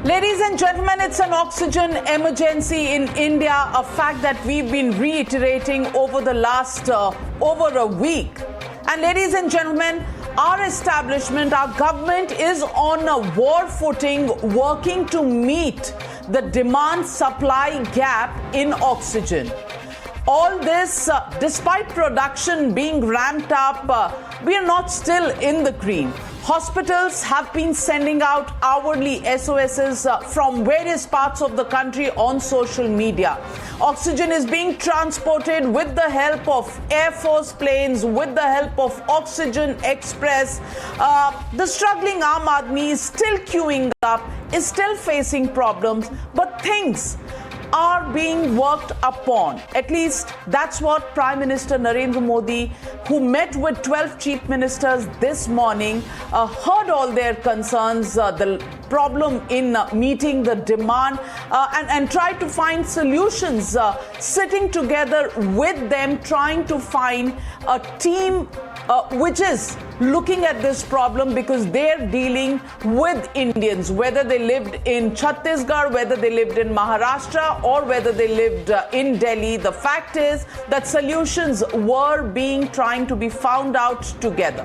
Ladies and gentlemen, it's an oxygen emergency in India, a fact that we've been reiterating over the last over a week. And ladies and gentlemen, our establishment, our government is on a war footing working to meet the demand-supply gap in oxygen. All this, despite production being ramped up, we are not still in the green. Hospitals have been sending out hourly SOSs from various parts of the country on social media. Oxygen is being transported with the help of Air Force planes, with the help of Oxygen Express. The struggling Aam Aadmi is still queuing up, is still facing problems, but things are being worked upon. At least that's what Prime Minister Narendra Modi, who met with 12 chief ministers this morning, heard all their concerns, the problem in meeting the demand, and tried to find solutions, sitting together with them, trying to find a team which is looking at this problem because they're dealing with Indians, whether they lived in Chhattisgarh, whether they lived in Maharashtra, or whether they lived in Delhi. The fact is that solutions were trying to be found out together.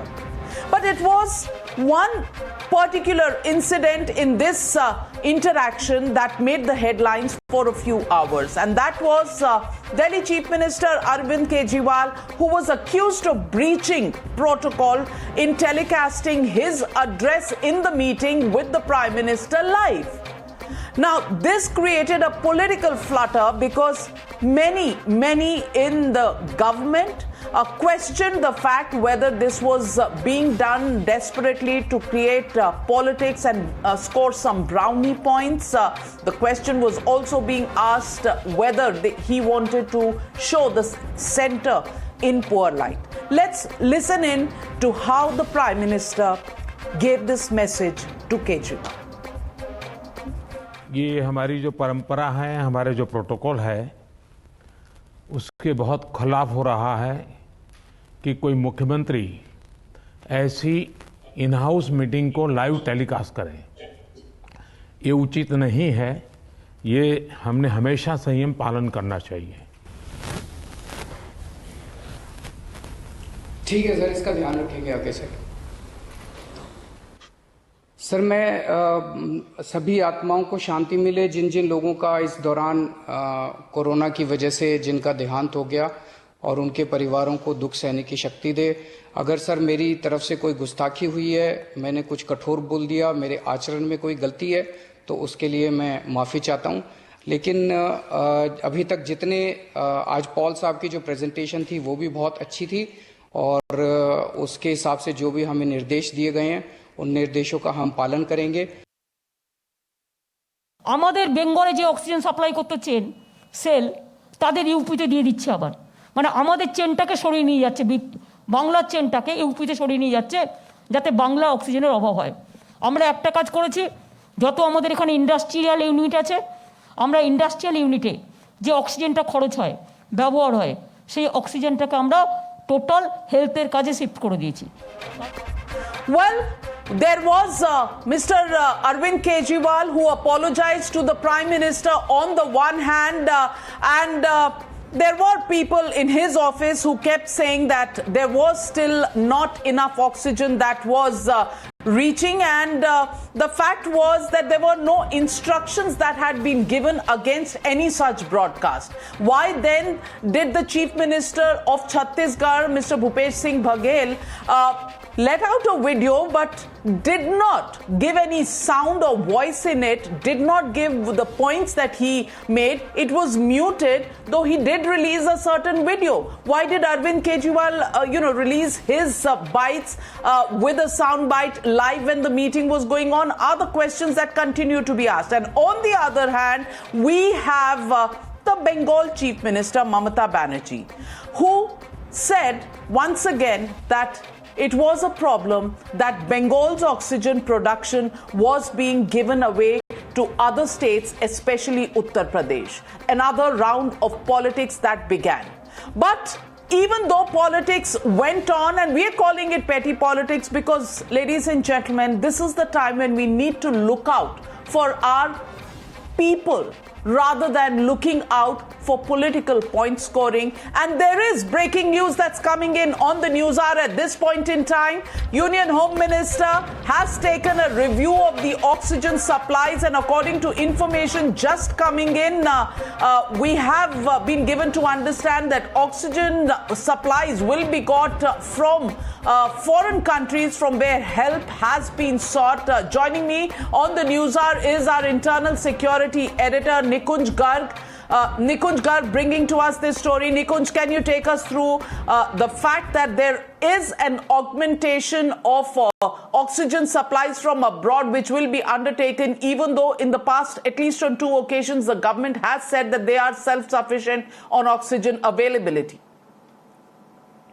But it was one particular incident in this interaction that made the headlines for a few hours, and that was Delhi Chief Minister Arvind Kejriwal, who was accused of breaching protocol in telecasting his address in the meeting with the Prime Minister live. Now, this created a political flutter because many in the government questioned the fact whether this was being done desperately to create politics and score some brownie points. The question was also being asked whether he wanted to show the center in poor light. Let's listen in to how the Prime Minister gave this message to Kejriwal. ये हमारी जो परंपरा है, हमारे जो protocol है, उसके बहुत खिलाफ हो रहा है कि कोई मुख्यमंत्री ऐसी इन हाउस मीटिंग को लाइव टेलीकास्ट करे। ये उचित नहीं है, ये हमने हमेशा संयम पालन करना चाहिए। ठीक है सर, इसका ध्यान रखेंगे आगे से। सर, मैं सभी आत्माओं को शांति मिले जिन जिन लोगों का इस दौरान कोरोना की वजह से जिनका देहांत हो गया, और उनके परिवारों को दुख सहने की शक्ति दे। अगर सर मेरी तरफ से कोई गुस्ताखी हुई है, मैंने कुछ कठोर बोल दिया, मेरे आचरण में कोई गलती है, तो उसके लिए मैं माफ़ी चाहता हूं। लेकिन अभी तक जितने आज पॉल साहब की जो प्रेजेंटेशन थी वो भी बहुत अच्छी थी, और उसके हिसाब से जो भी हमें निर्देश दिए गए हैं उन निर्देशों का हम पालन करेंगे। আমাদের বেঙ্গলে যে অক্সিজেন সাপ্লাই করতে চেন সেল, তাদের ইউপিতে দিয়ে দিচ্ছে আবার, মানে আমাদের চেনটাকে সরিয়ে নিয়ে যাচ্ছে, বাংলার চেনটাকে ইউপিতে সরিয়ে নিয়ে যাচ্ছে যাতে বাংলা অক্সিজেনের অভাব হয়। আমরা একটা কাজ করেছি, যত আমাদের এখানে ইন্ডাস্ট্রিয়াল ইউনিট আছে, আমরা ইন্ডাস্ট্রিয়াল ইউনিটে যে অক্সিজেনটা খরচ হয়, ব্যবহার হয়, সেই অক্সিজেনটাকে আমরা টোটাল হেলথের কাজে শিফট করে দিয়েছি। Well, there was Mr. Arvind Kejriwal who apologized to the Prime Minister on the one hand, and there were people in his office who kept saying that there was still not enough oxygen that was reaching, and the fact was that there were no instructions that had been given against any such broadcast. Why then did the Chief Minister of Chhattisgarh, Mr. Bhupesh Singh Baghel, let out a video but did not give any sound or voice in it, did not give the points that he made? It was muted, though he did release a certain video. Why did Arvind Kejriwal release his bites with a sound bite live when the meeting was going on? Are the questions that continue to be asked. And on the other hand, we have the Bengal Chief Minister Mamata Banerjee, who said once again that it was a problem that Bengal's oxygen production was being given away to other states, especially Uttar Pradesh. Another round of politics that began. But even though politics went on, and we are calling it petty politics because, ladies and gentlemen, this is the time when we need to look out for our people rather than looking out for political point scoring. And there is breaking news that's coming in on the News Hour at this point in time. Union Home Minister has taken a review of the oxygen supplies, and according to information just coming in, we have been given to understand that oxygen supplies will be got from foreign countries from where help has been sought. Joining me on the News Hour is our internal security editor, Nikunj Garg. Nikunj Garg bringing to us this story. Nikunj, can you take us through the fact that there is an augmentation of oxygen supplies from abroad which will be undertaken, even though in the past, at least on 2 occasions, the government has said that they are self-sufficient on oxygen availability?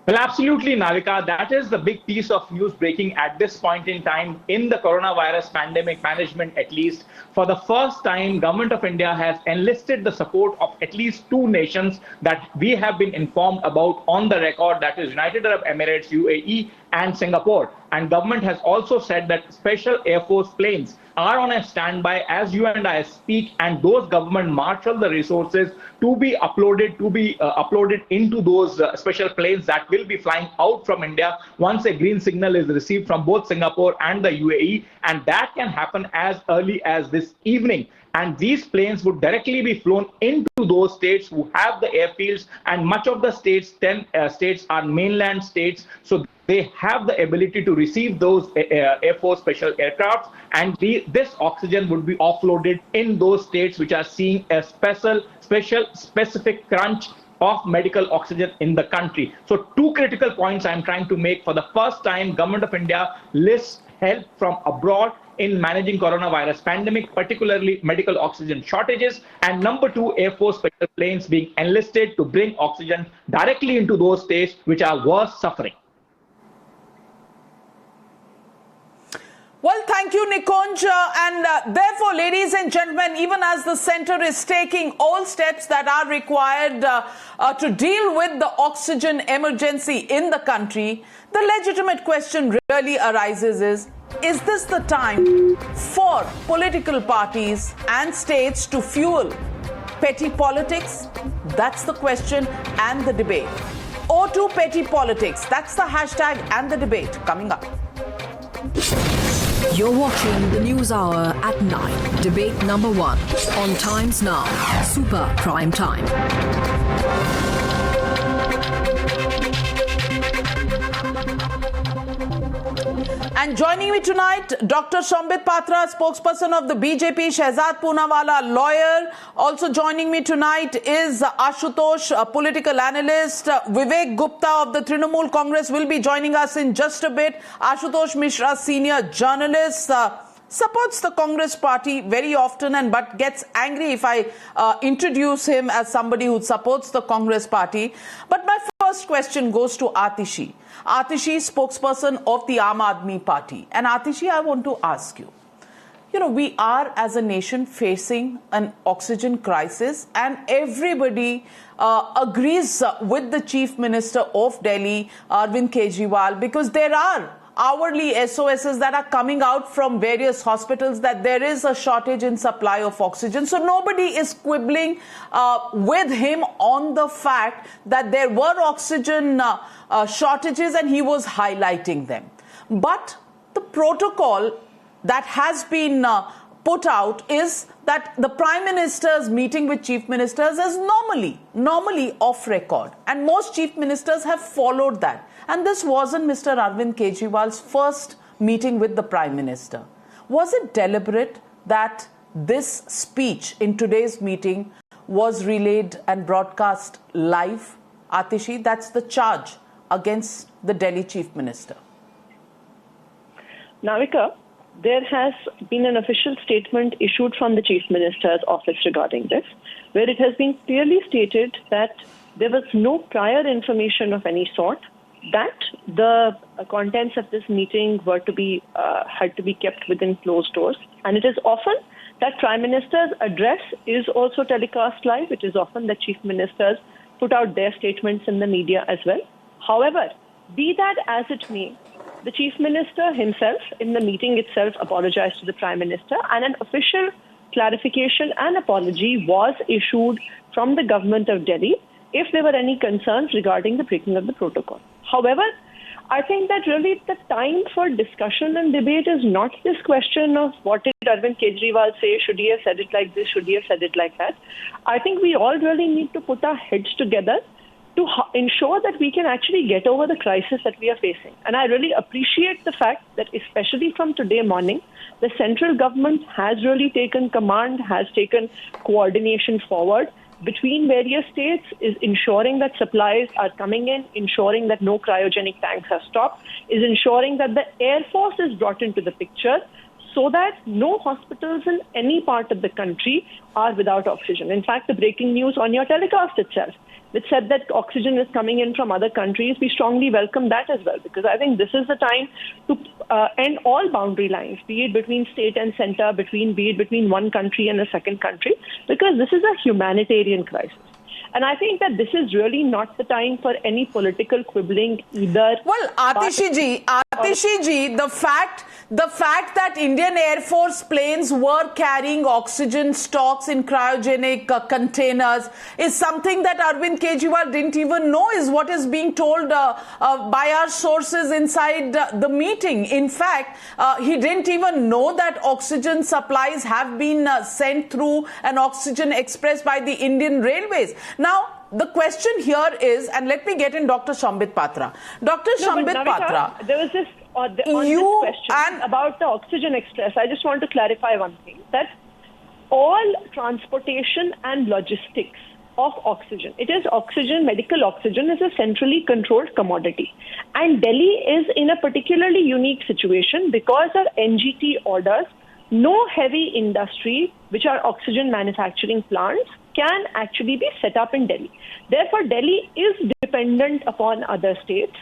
Well, absolutely, Navika. That is the big piece of news breaking at this point in time in the coronavirus pandemic management. At least for the first time, Government of India has enlisted the support of at least 2 nations that we have been informed about on the record, that is United Arab Emirates, UAE, and Singapore. And government has also said that special Air Force planes are on a standby as you and I speak, and those government marshal the resources to be uploaded into those special planes that will be flying out from India once a green signal is received from both Singapore and the UAE, and that can happen as early as this evening. And these planes would directly be flown into those states who have the airfields, and much of the states, 10 states, are mainland states, so they have the ability to receive those Air Force special aircrafts, and this oxygen would be offloaded in those states which are seeing a specific crunch of medical oxygen in the country. So 2 critical points I'm trying to make. For the first time, Government of India lists help from abroad in managing coronavirus pandemic, particularly medical oxygen shortages. And number 2, Air Force special planes being enlisted to bring oxygen directly into those states which are worse suffering. Well, thank you, Nikunj. And therefore, ladies and gentlemen, even as the centre is taking all steps that are required to deal with the oxygen emergency in the country, the legitimate question really arises is this the time for political parties and states to fuel petty politics? That's the question and the debate. O to petty politics. That's the hashtag and the debate coming up. You're watching the News Hour at 9. Debate number 1 on Times Now. Super Prime Time. And joining me tonight, Dr. Shambhit Patra, spokesperson of the BJP, Shehzad Poonawala, lawyer. Also joining me tonight is Ashutosh, a political analyst. Vivek Gupta of the Trinamool Congress will be joining us in just a bit. Ashutosh Mishra, senior journalist, supports the Congress party very often but gets angry if I introduce him as somebody who supports the Congress party. But my first question goes to Atishi. Atishi, spokesperson of the Aam Aadmi Party. And Atishi, I want to ask you, we are as a nation facing an oxygen crisis, and everybody agrees with the Chief Minister of Delhi, Arvind Kejriwal, because there are hourly SOSs that are coming out from various hospitals that there is a shortage in supply of oxygen. So nobody is quibbling with him on the fact that there were oxygen shortages, and he was highlighting them. But the protocol that has been put out is that the Prime Minister's meeting with Chief Ministers is normally off record, and most Chief Ministers have followed that. And this wasn't Mr. Arvind Kejriwal's first meeting with the Prime Minister. Was it deliberate that this speech in today's meeting was relayed and broadcast live? Atishi, that's the charge against the Delhi Chief Minister. Navika, there has been an official statement issued from the Chief Minister's office regarding this, where it has been clearly stated that there was no prior information of any sort, that the contents of this meeting were to be had to be kept within closed doors. And it is often that Prime Minister's address is also telecast live. It is often that Chief Ministers put out their statements in the media as well. However, be that as it may, the Chief Minister himself, in the meeting itself, apologized to the Prime Minister, and an official clarification and apology was issued from the government of Delhi if there were any concerns regarding the breaking of the protocol. However, I think that really the time for discussion and debate is not this question of what did Arvind Kejriwal say, should he have said it like this, should he have said it like that. I think we all really need to put our heads together to ensure that we can actually get over the crisis that we are facing. And I really appreciate the fact that especially from today morning, the central government has really taken command, has taken coordination forward between various states, is ensuring that supplies are coming in, ensuring that no cryogenic tanks are stopped, is ensuring that the Air Force is brought into the picture so that no hospitals in any part of the country are without oxygen. In fact, the breaking news on your telecast itself, which said that oxygen is coming in from other countries, we strongly welcome that as well, because I think this is the time to end all boundary lines, be it between state and center, be it between one country and a second country, because this is a humanitarian crisis. And I think that this is really not the time for any political quibbling either. Well, Atishi ji, the fact that Indian Air Force planes were carrying oxygen stocks in cryogenic containers is something that Arvind Kejriwal didn't even know, is what is being told by our sources inside the meeting. In fact, he didn't even know that oxygen supplies have been sent through an oxygen express by the Indian Railways. Now, the question here is, and let me get in Dr. Shambhit Patra. Dr. Shambhit Patra, there was this on this question about the oxygen express. I just want to clarify one thing, that all transportation and logistics of oxygen, it is oxygen, medical oxygen is a centrally controlled commodity. And Delhi is in a particularly unique situation because of NGT orders. No heavy industry, which are oxygen manufacturing plants, can actually be set up in Delhi. Therefore, Delhi is dependent upon other states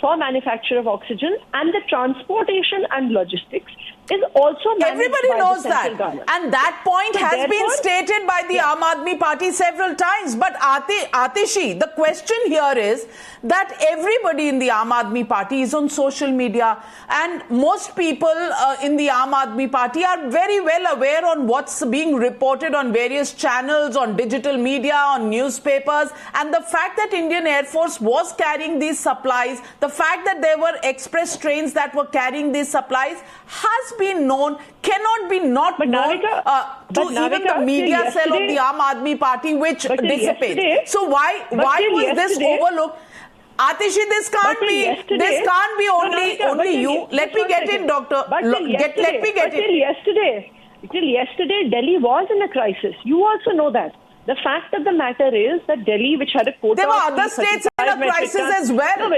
for manufacture of oxygen, and the transportation and logistics is also managed everybody by knows the central that, government. and that point So has been stated by the Aam Aadmi Party several times. But Atishi, the question here is that everybody in the Aam Aadmi Party is on social media, and most people in the Aam Aadmi Party are very well aware on what's being reported on various channels, on digital media, on newspapers, and the fact that Indian Air Force was carrying these supplies, the fact that there were express trains that were carrying these supplies has been known, cannot be not known to even the media cell of the Aam Aadmi Party, which dissipates. So why was this overlooked? Atishi, this can't be only you. Let me get in, Doctor. Till yesterday, Delhi was in a crisis. You also know that. The fact of the matter is that Delhi, which had a quota, there were other states in a crisis as well. No,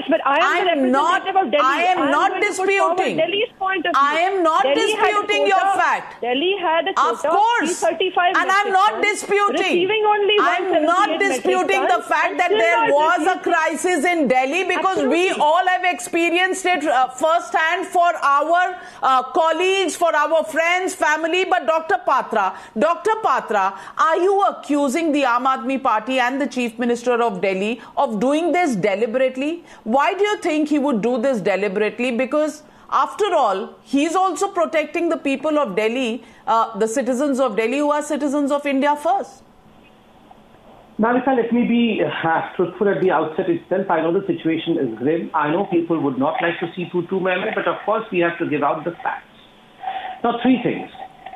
but I am not disputing Delhi's point of view. I am not disputing your fact. Delhi had a quota of course, and I'm not disputing. I'm not disputing the fact that there was a crisis in Delhi, because we all have experienced it firsthand for our colleagues, for our friends, family. But Dr. Patra, are you accusing the Aam Aadmi Party and the Chief Minister of Delhi of doing this deliberately? Why do you think he would do this deliberately? Because after all, he's also protecting the people of Delhi, the citizens of Delhi who are citizens of India first. Navika, let me be truthful at the outset itself. I know the situation is grim. I know people would not like to see too many, but of course we have to give out the facts. Now, three things.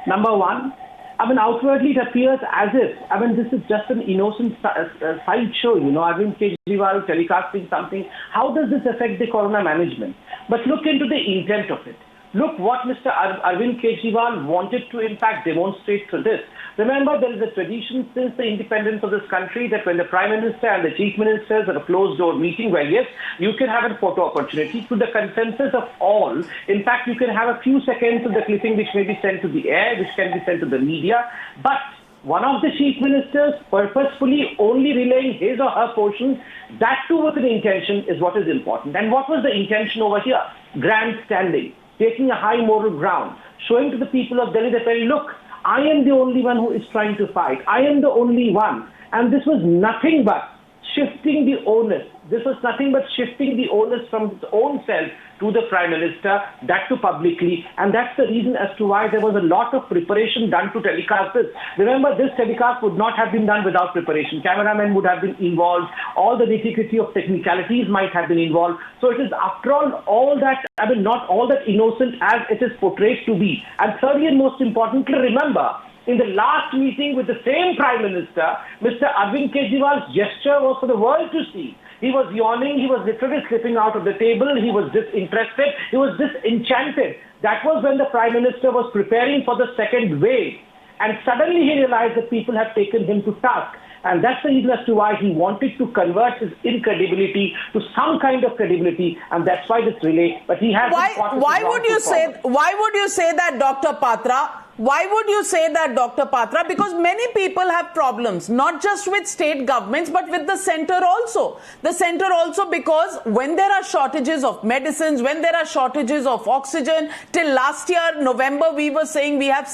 Number one, outwardly it appears as if, this is just an innocent sideshow, Arvind Kejriwal telecasting something. How does this affect the corona management? But look into the intent of it. Look what Mr. Arvind Kejriwal wanted to, in fact, demonstrate through this. Remember, there is a tradition since the independence of this country that when the Prime Minister and the Chief Ministers have a closed-door meeting where, yes, you can have a photo opportunity to the consensus of all. In fact, you can have a few seconds of the clipping which may be sent to the air, which can be sent to the media. But one of the Chief Ministers purposefully only relaying his or her portion, that too with an intention, is what is important. And what was the intention over here? Grandstanding, taking a high moral ground, showing to the people of Delhi that, look, I am the only one who is trying to fight. I am the only one. And this was nothing but shifting the onus. This was nothing but shifting the onus from its own self to the Prime Minister, that too publicly. And that's the reason as to why there was a lot of preparation done to telecast this. Remember, this telecast would not have been done without preparation. Cameramen would have been involved. All the nitty-gritty of technicalities might have been involved. So it is, after all that, not all that innocent as it is portrayed to be. And thirdly and most importantly, remember, in the last meeting with the same Prime Minister, Mr. Arvind Kejriwal's gesture was for the world to see. He was yawning, he was literally slipping out of the table, he was disinterested, he was disenchanted. That was when the Prime Minister was preparing for the second wave. And suddenly he realized that people have taken him to task. And that's the reason as to why he wanted to convert his incredibility to some kind of credibility, and that's why this relay. But he has. Why would you say that, Dr. Patra? Why would you say that, Dr. Patra? Because many people have problems, not just with state governments, but with the center also. The center also, because when there are shortages of medicines, when there are shortages of oxygen, till last year, November, we were saying we are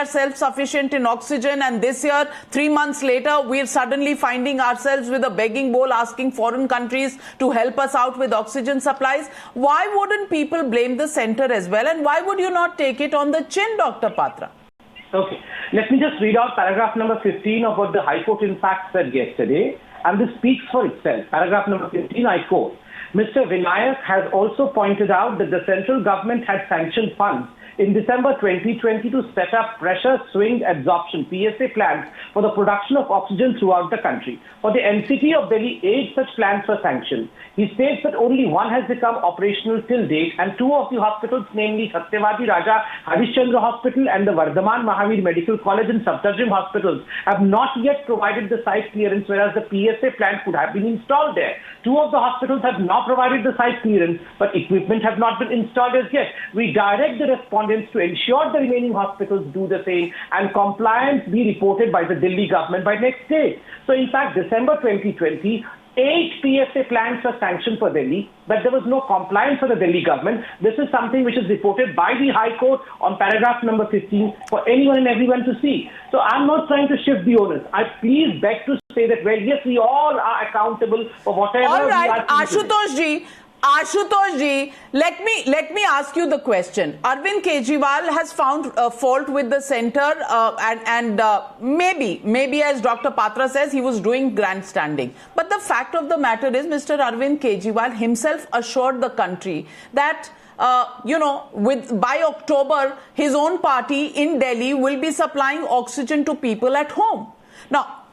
self-sufficient in oxygen, and this year, 3 months later, we're suddenly finding ourselves with a begging bowl asking foreign countries to help us out with oxygen supplies. Why wouldn't people blame the center as well? And why would you not take it on the chin, Dr. Patra? Okay, let me just read out paragraph number 15 of what the High Court in fact said yesterday, and this speaks for itself. Paragraph number 15, I quote, Mr. Vinayak has also pointed out that the central government had sanctioned funds in December 2020 to set up pressure swing absorption PSA plants for the production of oxygen throughout the country. For the MCT of Delhi, 8 such plants were sanctioned. He states that only one has become operational till date, and 2 of the hospitals, namely Satyavadi Raja Harishchandra Hospital and the Vardhaman Mahavir Medical College and Safdarjung hospitals, have not yet provided the site clearance, whereas the PSA plant could have been installed there. 2 of the hospitals have not provided the site clearance, but equipment have not been installed as yet. We direct the respondents to ensure the remaining hospitals do the same and compliance be reported by the Delhi government by next day. So in fact, December 2020, 8 PSA plants were sanctioned for Delhi, but there was no compliance for the Delhi government. This is something which is reported by the High Court on paragraph number 15 for anyone and everyone to see. So I'm not trying to shift the onus. I please beg to say that, well, yes, we all are accountable for whatever all right, we are. Ashutosh ji, let me ask you the question. Arvind Kejriwal has found fault with the center, and maybe as Dr. Patra says, he was doing grandstanding. But the fact of the matter is, Mr. Arvind Kejriwal himself assured the country that by October, his own party in Delhi will be supplying oxygen to people at home. Now,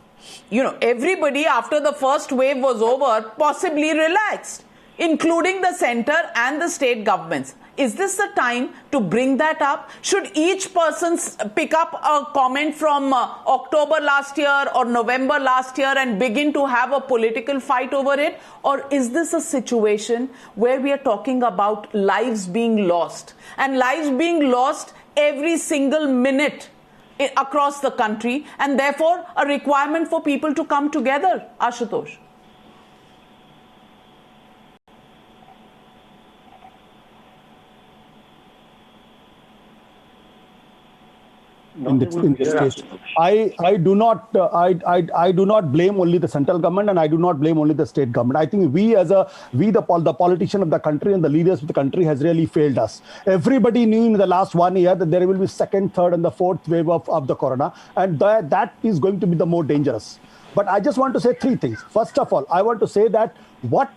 everybody after the first wave was over possibly relaxed, including the center and the state governments. Is this the time to bring that up? Should each person pick up a comment from October last year or November last year and begin to have a political fight over it? Or is this a situation where we are talking about lives being lost, and lives being lost every single minute across the country, and therefore a requirement for people to come together? Ashutosh. In this case, I do not blame only the central government, and I do not blame only the state government. I think the politician of the country and the leaders of the country has really failed us. Everybody knew in the last 1 year that there will be second, third, and the fourth wave of the corona, and that is going to be the more dangerous. But I just want to say 3 things. First of all, I want to say that what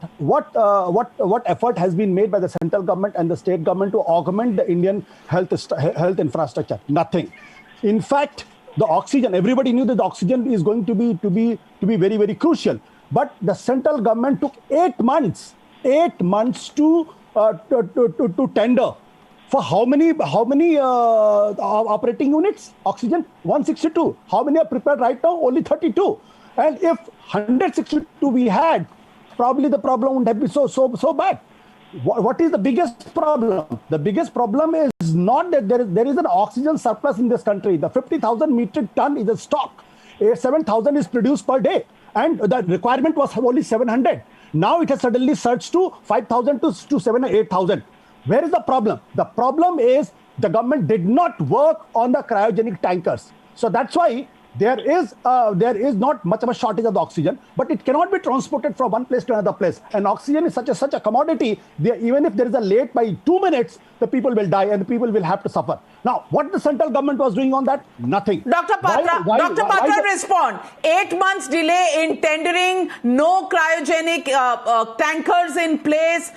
effort has been made by the central government and the state government to augment the Indian health infrastructure? Nothing. In fact, the oxygen, everybody knew that the oxygen is going to be very, very crucial. But the central government took 8 months to tender for how many operating units? Oxygen 162. How many are prepared right now? Only 32. And if 162 we had, probably the problem wouldn't have been so bad. What is the biggest problem? The biggest problem is not that there is an oxygen surplus in this country. The 50,000 metric ton is a stock. 7,000 is produced per day, and the requirement was only 700. Now it has suddenly surged to 5,000 to 7,000 or 8,000. Where is the problem? The problem is the government did not work on the cryogenic tankers. So that's why there is not much of a shortage of the oxygen, but it cannot be transported from one place to another place. And oxygen is such a commodity. Even if there is a late by 2 minutes, the people will die and the people will have to suffer. Now, what the central government was doing on that? Nothing. Dr. Patra, respond. 8 months delay in tendering, no cryogenic tankers in place.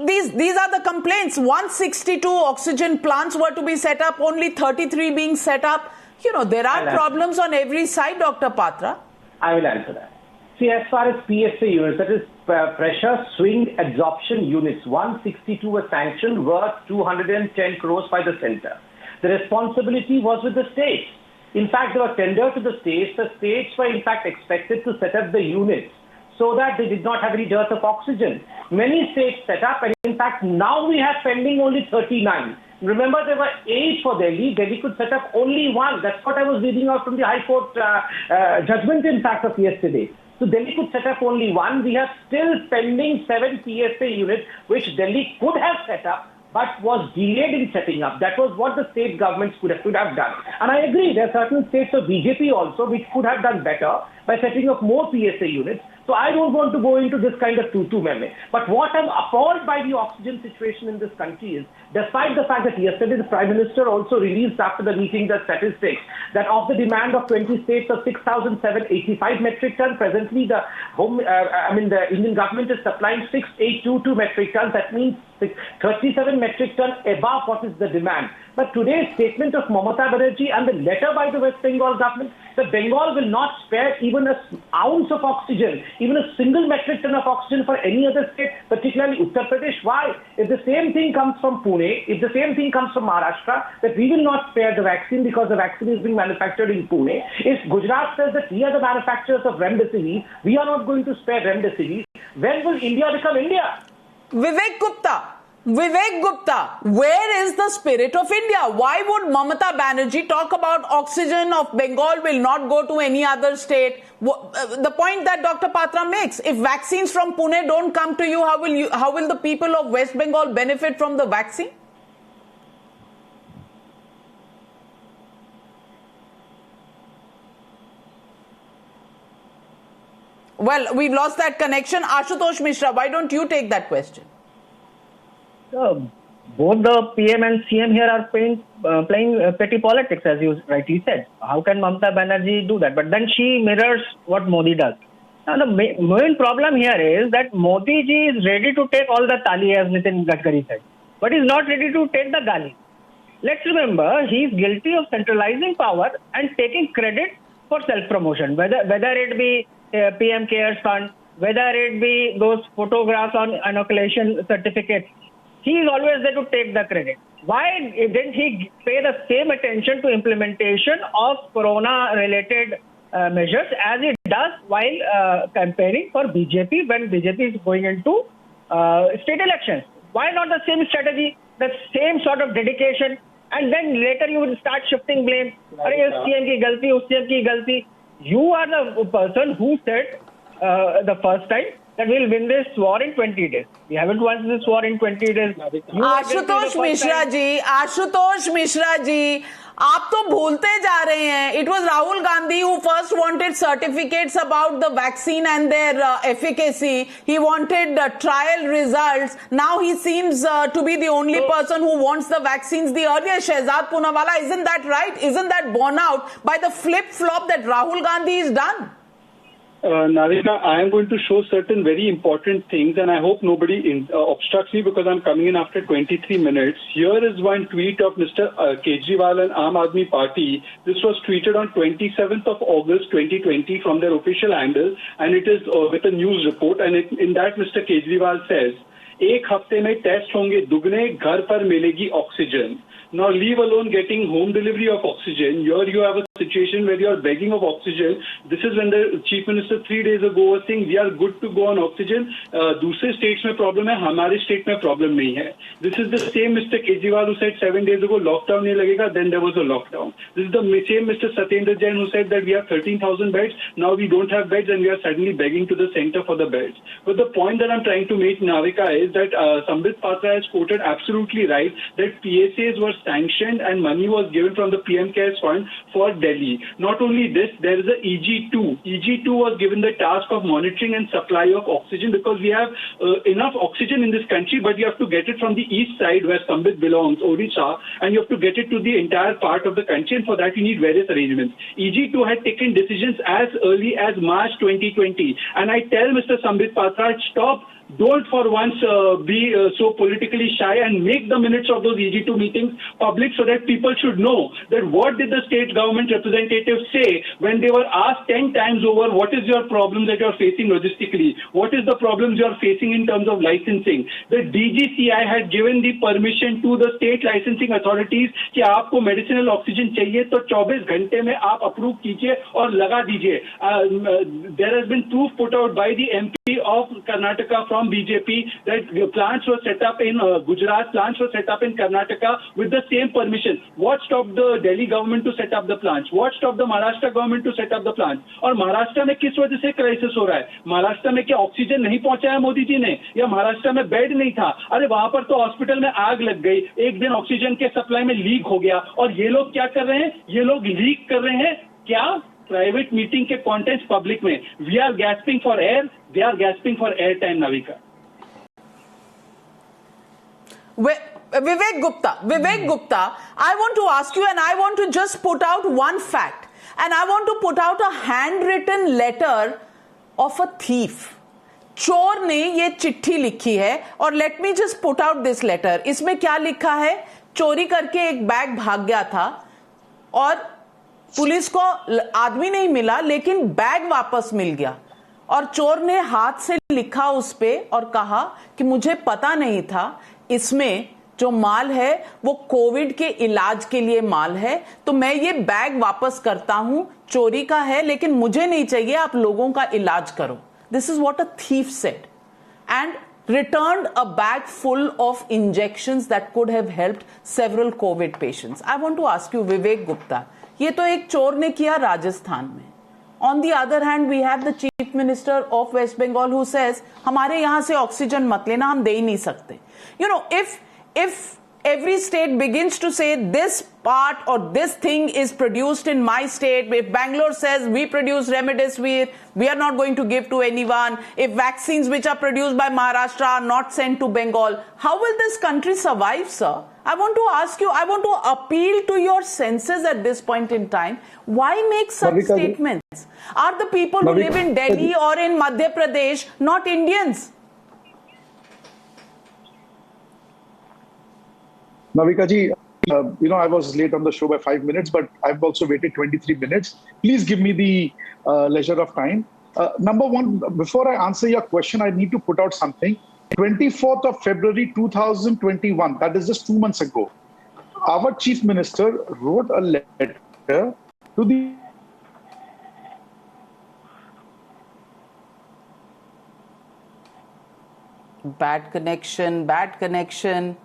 These are the complaints. 162 oxygen plants were to be set up, only 33 being set up. You know, there are problems on every side, Dr. Patra. I will answer that. See, as far as PSA units, that is pressure swing adsorption units, 162 were sanctioned, worth 210 crores by the centre. The responsibility was with the states. In fact, they were tendered to the states. The states were in fact expected to set up the units so that they did not have any dearth of oxygen. Many states set up, and in fact, now we have pending only 39. Remember, there were 8 for Delhi. Delhi could set up only 1. That's what I was reading out from the High Court judgment, in fact, of yesterday. So Delhi could set up only 1. We have still pending 7 PSA units, which Delhi could have set up, but was delayed in setting up. That was what the state governments could have done. And I agree, there are certain states of BJP also which could have done better by setting up more PSA units. So I don't want to go into this kind of tutu meme. But what I'm appalled by the oxygen situation in this country is, despite the fact that yesterday the Prime Minister also released after the meeting the statistics that of the demand of 20 states of 6,785 metric tons, presently the Indian government is supplying 6,822 metric tons. That means 37 metric tons above what is the demand. But today's statement of Mamata Banerjee and the letter by the West Bengal government, that Bengal will not spare even an ounce of oxygen, even a single metric ton of oxygen for any other state, particularly Uttar Pradesh. Why? If the same thing comes from Pune, if the same thing comes from Maharashtra, that we will not spare the vaccine because the vaccine is being manufactured in Pune. If Gujarat says that we are the manufacturers of Remdesivir, we are not going to spare Remdesivir, when will India become India? Vivek Gupta, where is the spirit of India? Why would Mamata Banerjee talk about oxygen of Bengal will not go to any other state? The point that Dr. Patra makes, if vaccines from Pune don't come to you, how will the people of West Bengal benefit from the vaccine? Well, we've lost that connection. Ashutosh Mishra, why don't you take that question? Both the PM and CM here are playing petty politics, as you rightly said. How can Mamata Banerjee do that? But then she mirrors what Modi does. Now, the main problem here is that Modi ji is ready to take all the tali, as Nitin Gadkari said, but he's not ready to take the gali. Let's remember, he's guilty of centralizing power and taking credit for self-promotion, whether it be PM Cares Fund, whether it be those photographs on inoculation certificates. He is always there to take the credit. Why didn't he pay the same attention to implementation of corona-related measures as he does while campaigning for BJP when BJP is going into state elections? Why not the same strategy, the same sort of dedication, and then later you will start shifting blame? CM ki galti, us CM ki galti. You are the person who said the first time that we'll win this war in 20 days. We haven't won this war in 20 days. Ashutosh Mishra ji, आप तो भूलते जा रहे हैं. It was Rahul Gandhi who first wanted certificates about the vaccine and their efficacy. He wanted trial results. Now he seems to be the only person who wants the vaccines. The earlier Shehzad Poonawalla, isn't that right? Isn't that borne out by the flip-flop that Rahul Gandhi has done? Navika, I am going to show certain very important things, and I hope nobody obstructs me because I'm coming in after 23 minutes. Here is one tweet of Mr. Kejriwal and Aam Aadmi Party. This was tweeted on 27th of August 2020 from their official handle, and it is with a news report. And in that, Mr. Kejriwal says, "एक हफ्ते में test होंगे दुगने, घर पर मिलेगी oxygen." Now, leave alone getting home delivery of oxygen. Here you have a situation where you are begging of oxygen. This is when the Chief Minister 3 days ago was saying we are good to go on oxygen. दूसरे states में problem है, हमारे state में problem नहीं है. This is the same Mr. Kejriwal who said 7 days ago lockdown नहीं लगेगा, then there was a lockdown. This is the same Mr. Satyendra Jain who said that we have 13,000 beds, now we don't have beds and we are suddenly begging to the center for the beds. But the point that I'm trying to make, Navika, is that Sambit Patra has quoted absolutely right that PSAs were sanctioned and money was given from the PM Cares Fund for Delhi. Not only this, there is a EG2. EG2 was given the task of monitoring and supply of oxygen because we have enough oxygen in this country, but you have to get it from the east side where Sambit belongs, Odisha, and you have to get it to the entire part of the country, and for that you need various arrangements. EG2 had taken decisions as early as March 2020, and I tell Mr. Sambit Patra, stop. Don't for once be so politically shy and make the minutes of those EG2 meetings public so that people should know that what did the state government representatives say when they were asked 10 times over what is your problem that you're facing logistically, what is the problems you're facing in terms of licensing. The DGCI had given the permission to the state licensing authorities कि आपको medicinal oxygen चाहिए तो 24 घंटे में आप approve कीजिए और लगा दीजिए. There has been proof put out by the MP of Karnataka from BJP that plants were set up in Gujarat, plants were set up in Karnataka with the same permission. What stopped the Delhi government to set up the plants? What stopped the Maharashtra government to set up the plants? और महाराष्ट्र में किस वजह से crisis हो रहा है? महाराष्ट्र में क्या ऑक्सीजन नहीं पहुंचाया मोदी जी ने, या महाराष्ट्र में बेड नहीं था? अरे वहां पर तो हॉस्पिटल में आग लग गई, एक दिन ऑक्सीजन के सप्लाई में लीक हो गया, और ये लोग क्या कर रहे हैं? ये लोग लीक कर रहे हैं क्या? प्राइवेट मीटिंग के कंटेंट्स पब्लिक में. We are gasping for air, they are gasping for air time. Navika. Vivek Gupta, I want to ask you, and I want to just put out one fact, and I want to put out a handwritten letter of a thief. चोर ने ये चिट्ठी लिखी है, और let me just put out this letter. इसमें क्या लिखा है? चोरी करके एक बैग भाग गया था और पुलिस को आदमी नहीं मिला, लेकिन बैग वापस मिल गया, और चोर ने हाथ से लिखा उस पे और कहा कि मुझे पता नहीं था इसमें जो माल है वो कोविड के इलाज के लिए माल है, तो मैं ये बैग वापस करता हूं, चोरी का है लेकिन मुझे नहीं चाहिए, आप लोगों का इलाज करो. This is what a thief said, and returned a bag full of injections that could have helped several COVID patients. I want to ask you, Vivek Gupta, ये तो एक चोर ने किया राजस्थान में. On the other hand, we have the Chief Minister of West Bengal who says, हमारे यहाँ से ऑक्सीजन मत लेना, हम दे ही नहीं सकते. You know, if every state begins to say this part or this thing is produced in my state, if Bangalore says we produce remdesivir, we are not going to give to anyone, if vaccines which are produced by Maharashtra are not sent to Bengal, how will this country survive, sir? I want to ask you, I want to appeal to your senses at this point in time. Why make such statements? Are the people who live in Delhi or in Madhya Pradesh not Indians? Navika ji, I was late on the show by 5 minutes, but I've also waited 23 minutes. Please give me the leisure of time. Number one, before I answer your question, I need to put out something. 24th of February 2021, that is just 2 months ago, our Chief Minister wrote a letter to the Bad connection.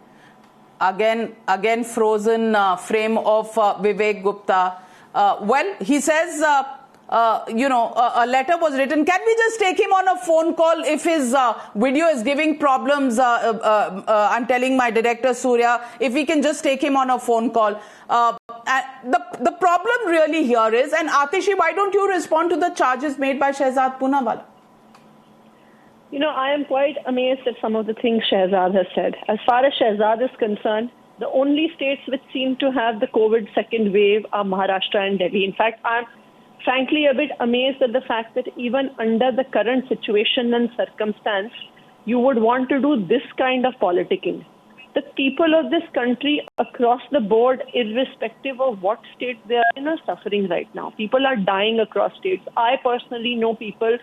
Again frozen frame of Vivek Gupta. Well, he says, a letter was written. Can we just take him on a phone call if his video is giving problems? I'm telling my director, Surya, if we can just take him on a phone call. The problem really here is, and Atishi, why don't you respond to the charges made by Shehzad Poonawalla? I am quite amazed at some of the things Shehzad has said. As far as Shehzad is concerned, the only states which seem to have the COVID second wave are Maharashtra and Delhi. In fact, I'm frankly a bit amazed at the fact that even under the current situation and circumstance, you would want to do this kind of politicking. The people of this country across the board, irrespective of what state they are in, are suffering right now. People are dying across states. I personally know people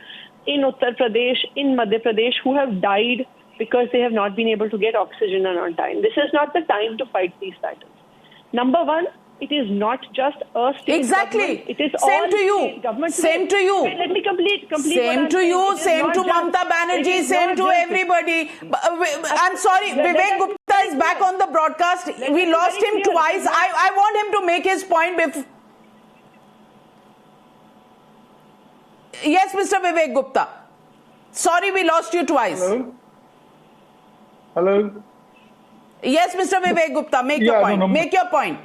in Uttar Pradesh, in Madhya Pradesh, who have died because they have not been able to get oxygen on time. This is not the time to fight these battles. Number one, it is not just a state government. It is same all to you. State governments. Same to you. Wait, let me complete. Same to you. Same to Mamata Banerjee. Same to everybody. I'm sorry, Vivek Gupta is back on the broadcast. We lost him twice. I want him to make his point before. Yes, Mr. Vivek Gupta. Sorry, we lost you twice. Hello? Yes, Mr. Vivek Gupta, make your point. Make your point.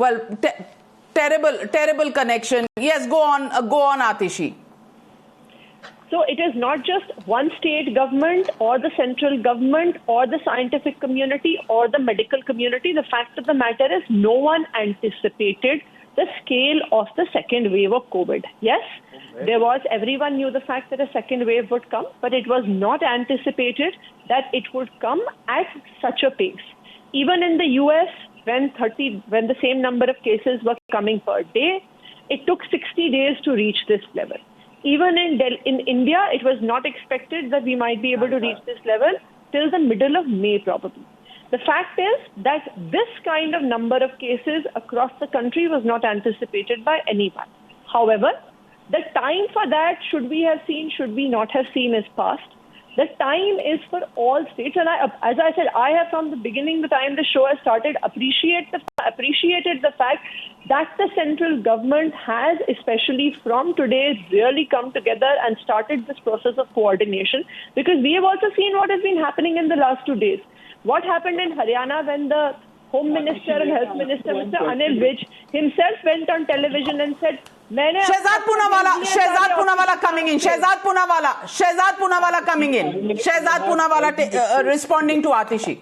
Well, terrible connection. Yes, go on, Atishi. So it is not just one state government or the central government or the scientific community or the medical community. The fact of the matter is no one anticipated the scale of the second wave of COVID. Yes, everyone knew the fact that a second wave would come, but it was not anticipated that it would come at such a pace. Even in the US, when the same number of cases were coming per day, it took 60 days to reach this level. Even in India, it was not expected that we might be able to reach this level till the middle of May probably. The fact is that this kind of number of cases across the country was not anticipated by anyone. However, the time for that, should we not have seen, is past. The time is for all states, and as I said, I have from the beginning, the time the show has started, appreciated the fact that the central government has, especially from today, really come together and started this process of coordination, because we have also seen what has been happening in the last 2 days. What happened in Haryana when the Home Minister and Health Minister, Mr. Anil Vij, himself went on television and said, Shehzad Poonawala coming in. Shehzad Poonawala coming in. Shehzad Poonawala responding to Atishi.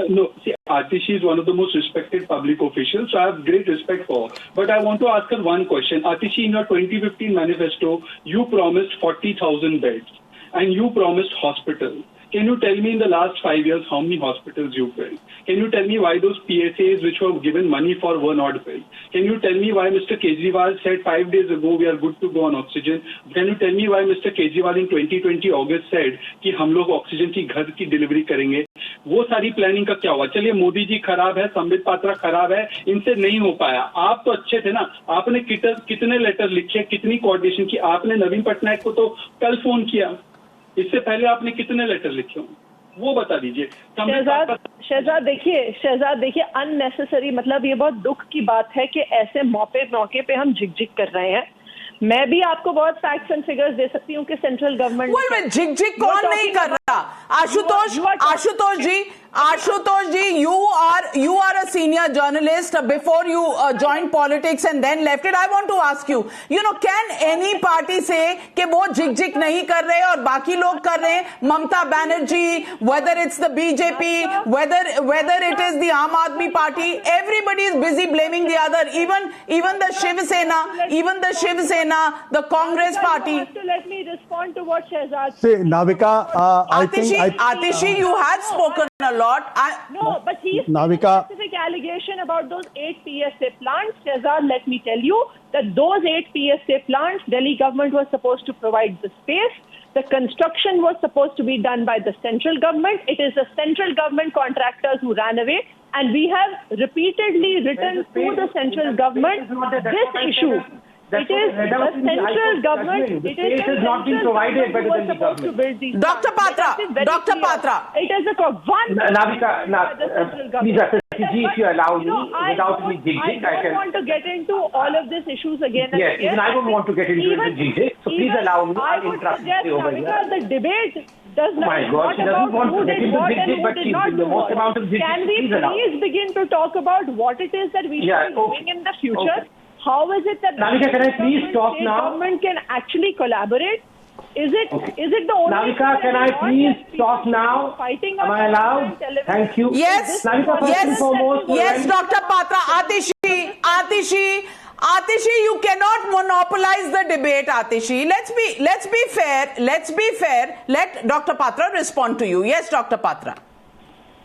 No, see, Atishi is one of the most respected public officials, so I have great respect for her. But I want to ask her one question. Atishi, in your 2015 manifesto, you promised 40,000 beds and you promised hospitals. Can you tell me in the last 5 years how many hospitals you built? Can you tell me why those PSAs which were given money for were not built? Can you tell me why Mr. Kejriwal said 5 days ago we are good to go on oxygen? Can you tell me why Mr. Kejriwal in 2020 August said कि हम लोग oxygen की घर की delivery करेंगे? वो सारी planning का क्या हुआ? चलिए मोदी जी खराब है, संबित पात्रा खराब है, इनसे नहीं हो पाया. आप तो अच्छे थे ना. आपने कितने लेटर लिखे, कितनी कोऑर्डिनेशन की? आपने नवीन पटनायक को तो कल फोन किया. इससे पहले आपने कितने लेटर लिखे हो वो बता दीजिए. शहजाद देखिए अननेसेसरी, मतलब ये बहुत दुख की बात है कि ऐसे मौके पे हम झिक कर रहे हैं. मैं भी आपको बहुत फैक्ट्स एंड फिगर्स दे सकती हूँ कि सेंट्रल गवर्नमेंट झिक कौन नहीं कर रहा. आशुतोष जी, you are a senior journalist before you joined politics and then left it. I want to ask you, can any party say कि वो झिक नहीं कर रहे और बाकी लोग कर रहे हैं? Mamata Banerjee, whether it's the BJP, whether it is the Aam Aadmi Party, everybody is busy blaming the other. Even the Shiv Sena, the Congress Party. Let me respond to what Shehzad said. Navika, Atishi, you have spoken a lot. No, but he's Navika, specific allegation about those 8 PSA plants. Shehzad, let me tell you that those 8 PSA plants, Delhi government was supposed to provide the space. The construction was supposed to be done by the central government. It is the central government contractors who ran away. And we have repeatedly written to the central government this issue. It is the central government. It is not being provided by the Delhi government. Dr. Patra. It is one. Navika, please, if you allow me, without any I don't want to get into all of these issues again. Yes, even I don't want to get into it, so please allow me. I'll interrupt you over here. The debate does not. My God, she doesn't want to get into zig, but she's doing the most amount of zig. Can we please begin to talk about what it is that we should be doing in the future? How is it that Navika, can I please talk now? Government can actually collaborate? Is it the only? Navika, can I please talk now? Am I allowed? Thank you. Yes. Navika, first and foremost, yes, Dr. Patra. Atishi, you cannot monopolize the debate, Atishi. Let's be fair. Let Dr. Patra respond to you. Yes, Dr. Patra.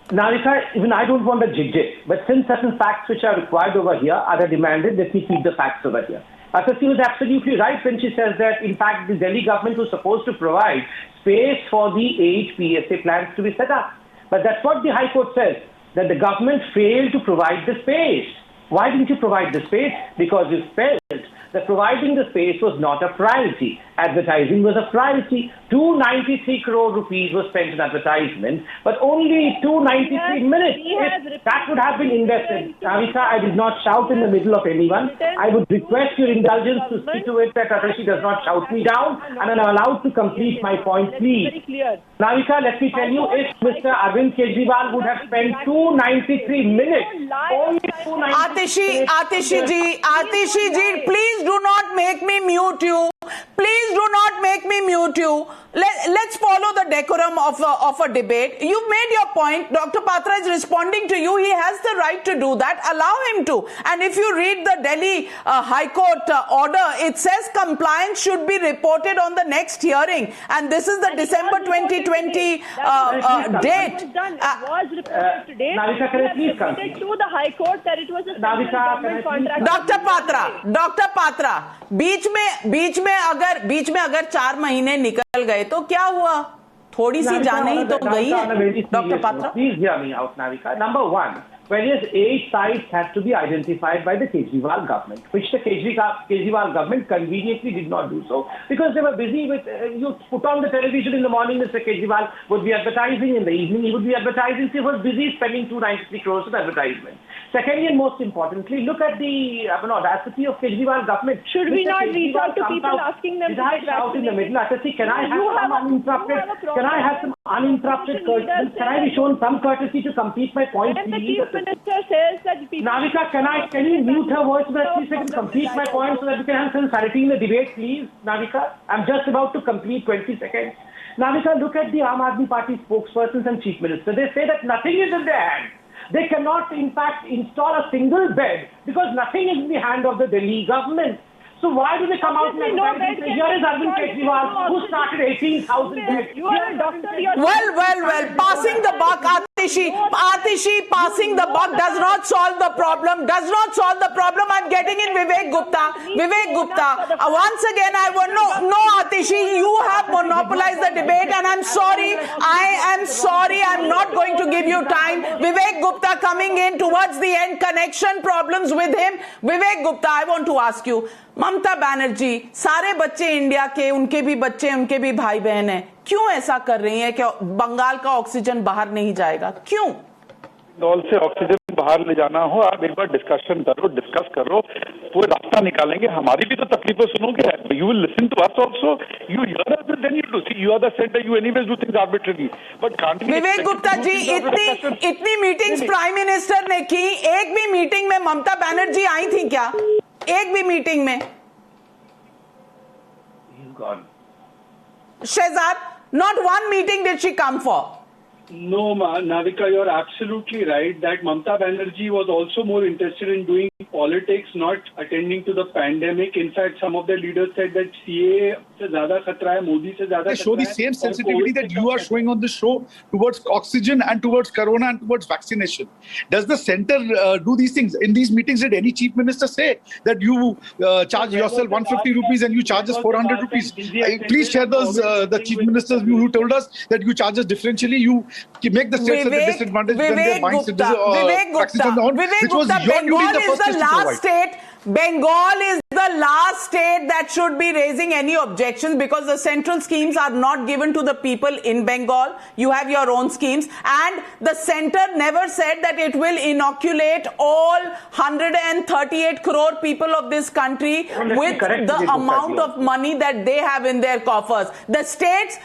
Navika, even I don't want a jig, but since certain facts which are required over here are demanded, let me keep the facts over here. She was absolutely right when she says that, in fact, the Delhi government was supposed to provide space for the 8 PSA plants to be set up. But that's what the High Court says, that the government failed to provide the space. Why didn't you provide the space? Because you felt that providing the space was not a priority. advertising was a priority. 293 crore rupees was spent in advertisement, but only 293 minutes. If that would have been invested. Navika, I did not shout in the middle of anyone. I would request your indulgence to see to it that Atishi does not shout me down, and I'm allowed to complete my point, please. Navika, let me tell you, if Mr. Arvind Kejriwal would have spent 293 minutes, only 293 Atishi ji, please do not make me mute you. Please do not make me mute you. Let's follow the decorum of a debate. You've made your point. Dr. Patra is responding to you. He has the right to do that. Allow him to. And if you read the Delhi High Court order, it says compliance should be reported on the next hearing. And this is the December 2020 date. It was reported today. Navika, can I please reported to the High Court that it was a central government contract. Dr. Patra, बीच में अगर 4 महीने निकल गए तो क्या हुआ? थोड़ी सी जाने ही तो गई है. Dr. Patra, please hear me out, Navika. Number one, various 8 sites had to be identified by the Kejriwal government, which the Kejriwal government conveniently did not do so because they were busy with, you put on the television in the morning, Mr. Kejriwal would be advertising, in the evening he would be advertising, so he was busy spending 293 crores on advertisement. Secondly, and most importantly, look at the audacity of Kejriwal government. Should we not reach out to people asking them to get vaccinated? In the middle, Atishi, can I have some uninterrupted courtesy? Can I be shown some courtesy to complete my point, and please? The Chief Minister says that people... Navika, can you mute her voice so that she can complete my point so that we can have some sanity in the debate, please? Navika, I'm just about to complete 20 seconds. Navika, look at the Aam Aadmi Party spokespersons and Chief Minister. They say that nothing is in their hand. They cannot, in fact, install a single bed because nothing is in the hand of the Delhi government. So why do they come out and say, here is Arvind Kejriwal, who started 18,000 beds. You are a doctor. Well, passing the buck, Atishi, passing the buck does not solve the problem. I'm getting in Vivek Gupta. Once again, I want no, Atishi, you have monopolized the debate, and I'm sorry. I'm not going to give you time. Vivek Gupta coming in towards the end, connection problems with him. Vivek Gupta, I want to ask you, Mamata Banerjee सारे बच्चे India के, उनके भी बच्चे, उनके भी भाई बहन हैं, क्यों ऐसा कर रही हैं कि बंगाल का ऑक्सीजन बाहर नहीं जाएगा? क्यों? बंगाल से ऑक्सीजन बाहर ले जाना हो, आप एक बार डिस्कस करो, वो रास्ता निकालेंगे. हमारी भी तो तकलीफें सुनोगे. You will listen to us also. You hear us, then you do. See, you are the center. You anyways do things arbitrarily. But can't विवेक गुप्ता जी, इतनी मीटिंग्स प्राइम मिनिस्टर ने की, एक भी मीटिंग में ममता बनर्जी आई थी क्या? एक भी मीटिंग में? Shehzad, not one meeting did she come for. No, Navika, you're absolutely right that Mamata Banerjee was also more interested in doing politics, not attending to the pandemic. In fact, some of the leaders said that CA se zyada khatra hai, Modi se zyada khatra hai. They show the same sensitivity that you are showing on the show towards oxygen and towards corona and towards vaccination. Does the center do these things? In these meetings, did any chief minister say that you charge yourself 150 rupees and you charge us 400 rupees? Please share the chief minister's view who told us that you charge us differentially. You make the states at a disadvantage when they're buying vaccines on, which was your duty in the first place to provide. Bengal is the last state that should be raising any objections because the central schemes are not given to the people in Bengal. You have your own schemes, and the center never said that it will inoculate all 138 crore people of this country with the amount of money that they have in their coffers. The states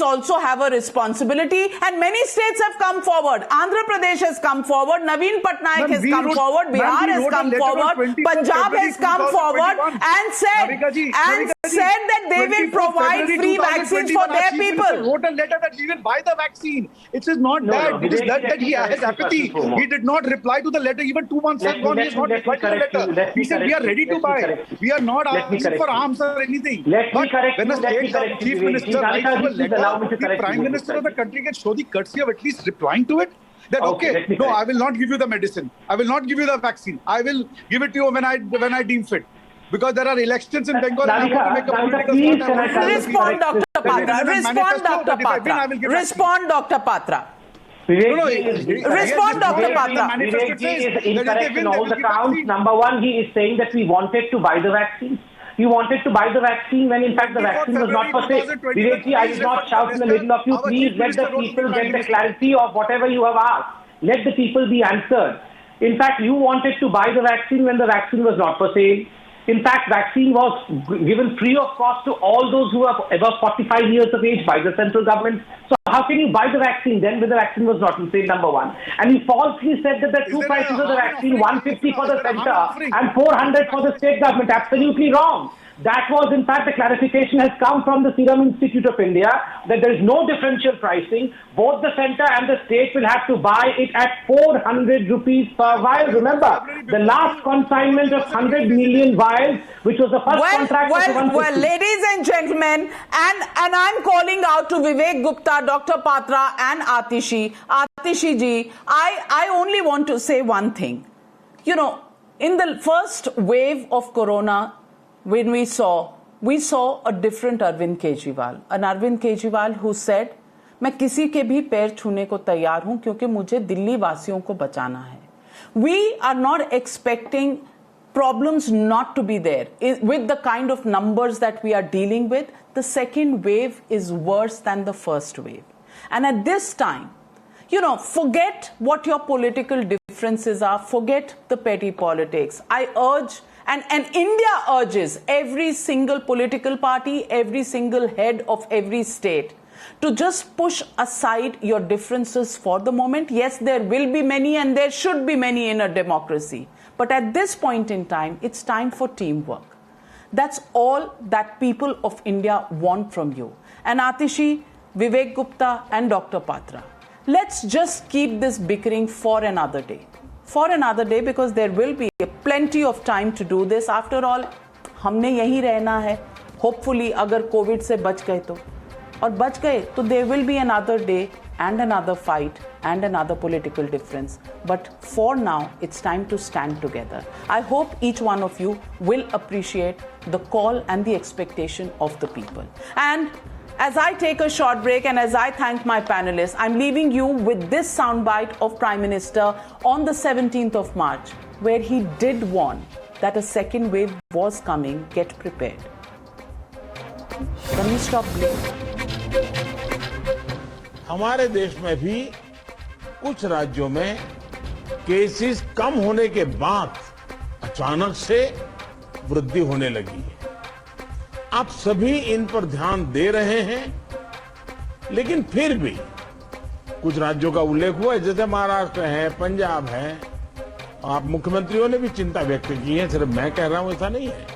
also have a responsibility, and many states have come forward. Andhra Pradesh has come forward, Naveen Patnaik has come forward, Bihar has come forward, Punjab has come forward and said that they will provide free vaccines for their people. He wrote a letter that he will buy the vaccine. It is not that. It is that he has apathy. He did not reply to the letter. Even 2 months have gone. He has not replied to the letter. He said we are ready to buy. We are not asking for arms or anything. But when a state chief minister writes a letter, the prime minister of the country can show the courtesy of at least replying to it. That okay, no, I will not give you the medicine. I will not give you the vaccine. I will give it to you when I deem fit. Because there are elections in Bengal and I want to make a political statement. Respond, Dr. Patra. Respond, Dr. Patra. Respond, Dr. Patra. Vivek ji is incorrect in all the counts. Number one, he is saying that we wanted to buy the vaccine. He wanted to buy the vaccine when in fact the vaccine was not for sale. Vivekji, I will not shout in the middle of you. Please let the people get the clarity of whatever you have asked. Let the people be answered. In fact, you wanted to buy the vaccine when the vaccine was not for sale. In fact, vaccine was given free of cost to all those who are above 45 years of age by the central government. So how can you buy the vaccine then when the vaccine was not on sale, number one? And he falsely said that the two prices of the vaccine, 150 for the center and 400 for the state government. Absolutely wrong. That was, in fact, the clarification has come from the Serum Institute of India that there is no differential pricing. Both the center and the state will have to buy it at 400 rupees per vial. Remember, the last consignment of 100 million vials, which was the first contract of 150. Well, ladies and gentlemen, and I'm calling out to Vivek Gupta, Dr. Patra and Atishi. Atishi ji, I only want to say one thing. You know, in the first wave of corona, when we saw a different Arvind Kejriwal, an Arvind Kejriwal who said, मैं किसी के भी पैर छूने को तैयार हूं क्योंकि मुझे दिल्ली वासियों को बचाना है. We are not expecting problems not to be there. With the kind of numbers that we are dealing with, the second wave is worse than the first wave. And at this time, you know, forget what your political differences are, forget the petty politics. I urge and India urges every single political party, every single head of every state to just push aside your differences for the moment. Yes, there will be many and there should be many in a democracy. But at this point in time, it's time for teamwork. That's all that people of India want from you. And Atishi, Vivek Gupta and Dr. Patra, let's just keep this bickering for another day. For another day, because there will be plenty of time to do this. After all, हमने यहीं रहना है. Hopefully, अगर COVID से बच गए तो, और बच गए तो there will be another day and another fight and another political difference. But for now, it's time to stand together. I hope each one of you will appreciate the call and the expectation of the people. And as I take a short break and as I thank my panelists, I'm leaving you with this soundbite of Prime Minister on the 17th of March, where he did warn that a second wave was coming. Get prepared. Can we stop blaming? हमारे देश में भी कुछ राज्यों में cases कम होने के बाद अचानक से वृद्धि होने लगी है. आप सभी इन पर ध्यान दे रहे हैं, लेकिन फिर भी कुछ राज्यों का उल्लेख हुआ है, जैसे महाराष्ट्र है, पंजाब है. आप मुख्यमंत्रियों ने भी चिंता व्यक्त की है, सिर्फ मैं कह रहा हूं ऐसा नहीं है.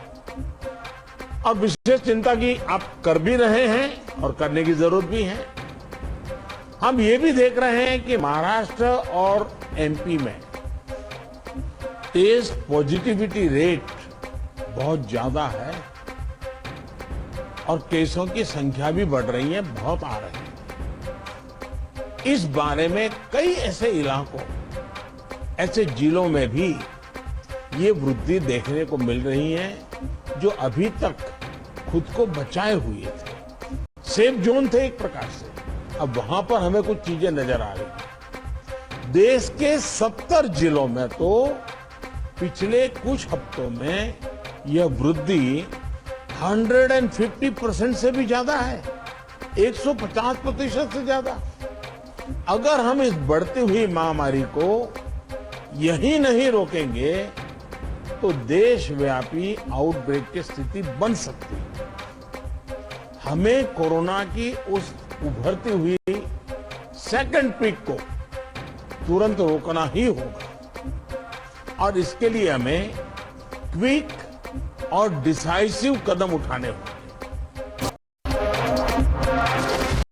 और विशेष चिंता की आप कर भी रहे हैं और करने की जरूरत भी है. हम ये भी देख रहे हैं कि महाराष्ट्र और एमपी में टेस्ट पॉजिटिविटी रेट बहुत ज्यादा है और केसों की संख्या भी बढ़ रही है, बहुत आ रही है. इस बारे में कई ऐसे इलाकों, ऐसे जिलों में भी ये वृद्धि देखने को मिल रही है जो अभी तक खुद को बचाए हुए थे, सेफ जोन थे एक प्रकार से. अब वहां पर हमें कुछ चीजें नजर आ रही. देश के 70 जिलों में तो पिछले कुछ हफ्तों में यह वृद्धि 150% से भी ज्यादा है, 150% से ज्यादा. अगर हम इस बढ़ती हुई महामारी को यही नहीं रोकेंगे तो देशव्यापी आउटब्रेक की स्थिति बन सकती है. हमें कोरोना की उस उभरती हुई सेकंड पीक को तुरंत रोकना ही होगा और इसके लिए हमें क्विक और डिसाइसिव कदम उठाने होंगे.